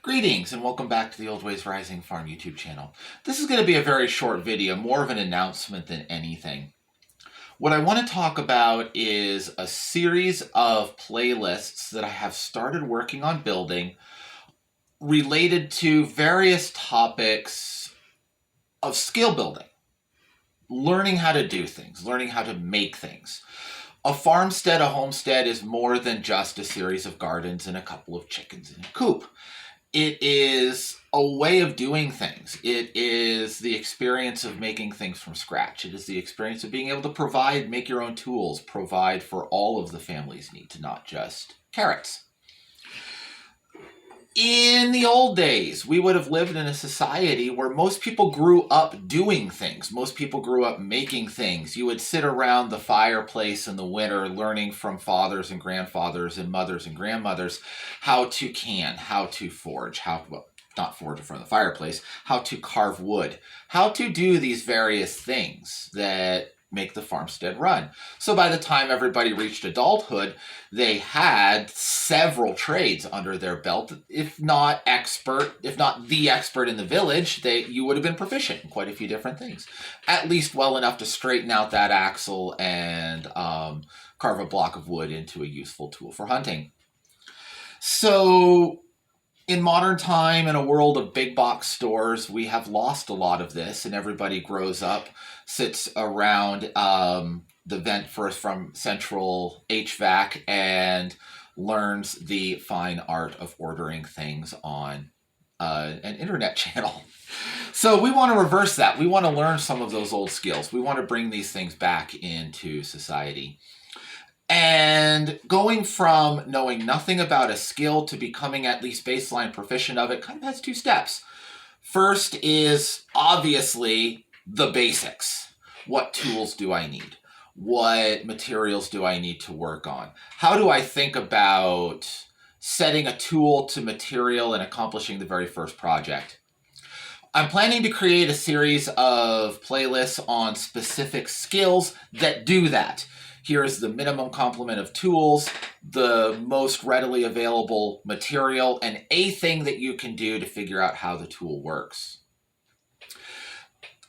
Greetings and welcome back to the Old Ways Rising Farm YouTube channel. This is going to be a very short video, more of an announcement than anything. What I want to talk about is a series of playlists that I have started working on building related to various topics of skill building. Learning how to do things, learning how to make things. A farmstead, a homestead is more than just a series of gardens and a couple of chickens in a coop. It is a way of doing things. It is the experience of making things from scratch. It is the experience of being able to provide, make your own tools, provide for all of the family's needs, not just carrots. In the old days, we would have lived in a society where most people grew up doing things. Most people grew up making things. You would sit around the fireplace in the winter learning from fathers and grandfathers and mothers and grandmothers how to can, how to forge, not forge in front of the fireplace, how to carve wood, how to do these various things that make the farmstead run. So by the time everybody reached adulthood, they had several trades under their belt. If not the expert in the village, you would have been proficient in quite a few different things. At least well enough to straighten out that axle and carve a block of wood into a useful tool for hunting. So in modern time, in a world of big box stores, we have lost a lot of this, and everybody grows up, sits around the vent first from central HVAC and learns the fine art of ordering things on an internet channel. So we want to reverse that. We want to learn some of those old skills. We want to bring these things back into society. And going from knowing nothing about a skill to becoming at least baseline proficient of it kind of has two steps. First is obviously the basics. What tools do I need? What materials do I need to work on? How do I think about setting a tool to material and accomplishing the very first project? I'm planning to create a series of playlists on specific skills that do that. Here is the minimum complement of tools, the most readily available material, and a thing that you can do to figure out how the tool works.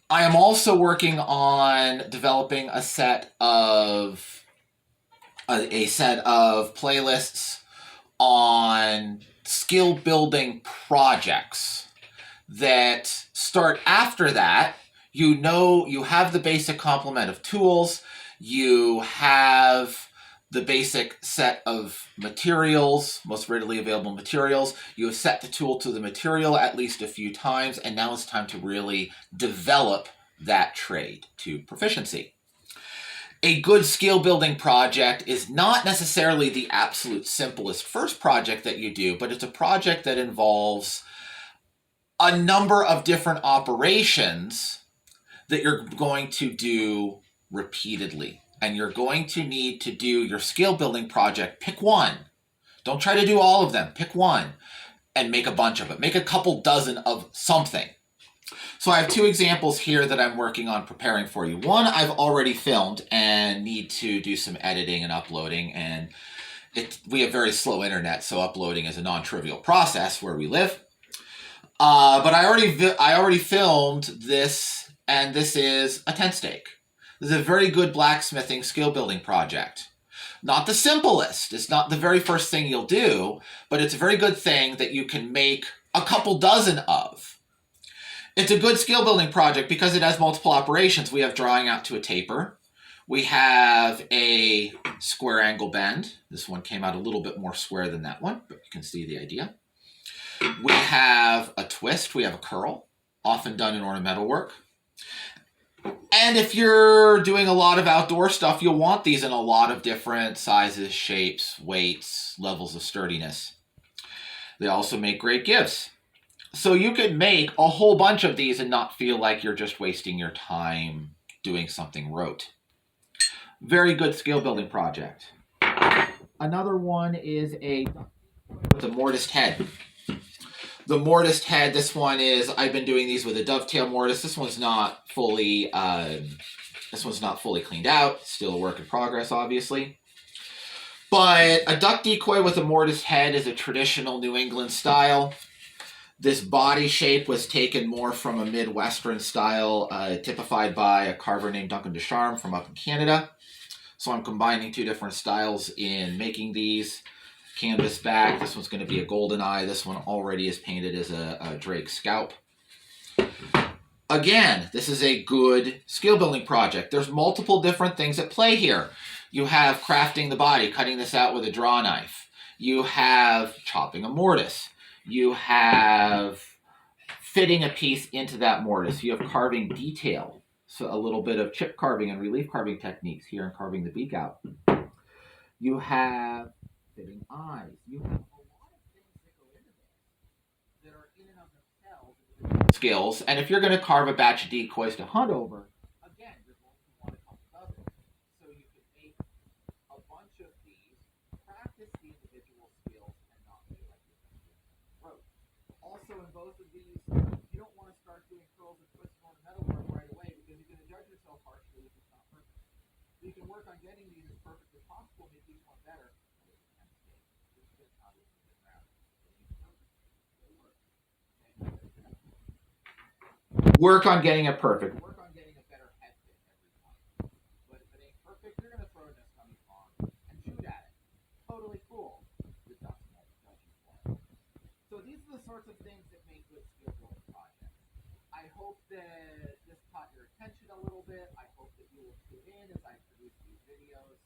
I am also working on developing a set of playlists on skill building projects that start after that. You have the basic complement of tools. You have the basic set of materials, most readily available materials. You have set the tool to the material at least a few times, and now it's time to really develop that trade to proficiency. A good skill building project is not necessarily the absolute simplest first project that you do, but it's a project that involves a number of different operations that you're going to do repeatedly. And you're going to need to do your skill building project. Pick one. Don't try to do all of them. Pick one and make a bunch of it. Make a couple dozen of something. So I have two examples here that I'm working on preparing for you. One I've already filmed and need to do some editing and uploading, and we have very slow internet, so uploading is a non-trivial process where we live. But I already filmed this, and this is a tent stake. This is a very good blacksmithing skill building project. Not the simplest. It's not the very first thing you'll do, but it's a very good thing that you can make a couple dozen of. It's a good skill building project because it has multiple operations. We have drawing out to a taper. We have a square angle bend. This one came out a little bit more square than that one, but you can see the idea. We have a twist. We have a curl, often done in ornamental work. And if you're doing a lot of outdoor stuff, you'll want these in a lot of different sizes, shapes, weights, levels of sturdiness. They also make great gifts. So you can make a whole bunch of these and not feel like you're just wasting your time doing something rote. Very good skill building project. Another one is the mortised head. The mortised head, this one is, I've been doing these with a dovetail mortise. This one's not fully cleaned out. Still a work in progress, obviously. But a duck decoy with a mortised head is a traditional New England style. This body shape was taken more from a Midwestern style, typified by a carver named Duncan Ducharme from up in Canada. So I'm combining two different styles in making these. Canvas back, this one's going to be a golden eye. This one already is painted as a Drake scalp. Again, this is a good skill building project. There's multiple different things at play here. You have crafting the body, cutting this out with a draw knife. You have chopping a mortise. You have fitting a piece into that mortise. You have carving detail. So a little bit of chip carving and relief carving techniques here and carving the beak out. You have fitting eyes. You have a lot of things that go into this that are in and of themselves skills. And if you're going to carve a batch of decoys to hunt over, again, you're going to want a couple dozen. So you can make a bunch of these, practice the individual skills, and not feel like you're going to do it rote. Also, in both of these, you don't want to start doing curls and twists on metalwork right away because you're going to judge yourself harshly if it's not perfect. So you can work on getting these as perfect as possible, make each one better. Work on getting it perfect. Work on getting a better head fit every time. But if it ain't perfect, you're gonna throw it in a scummy pond and shoot at it. Totally cool. So these are the sorts of things that make good skill building projects. I hope that this caught your attention a little bit. I hope that you will tune in as I produce these videos.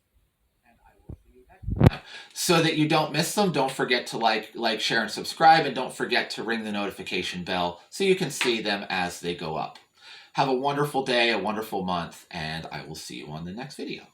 And I will see you next time. So that you don't miss them, don't forget to like, share, and subscribe, and don't forget to ring the notification bell so you can see them as they go up. Have a wonderful day, a wonderful month, and I will see you on the next video.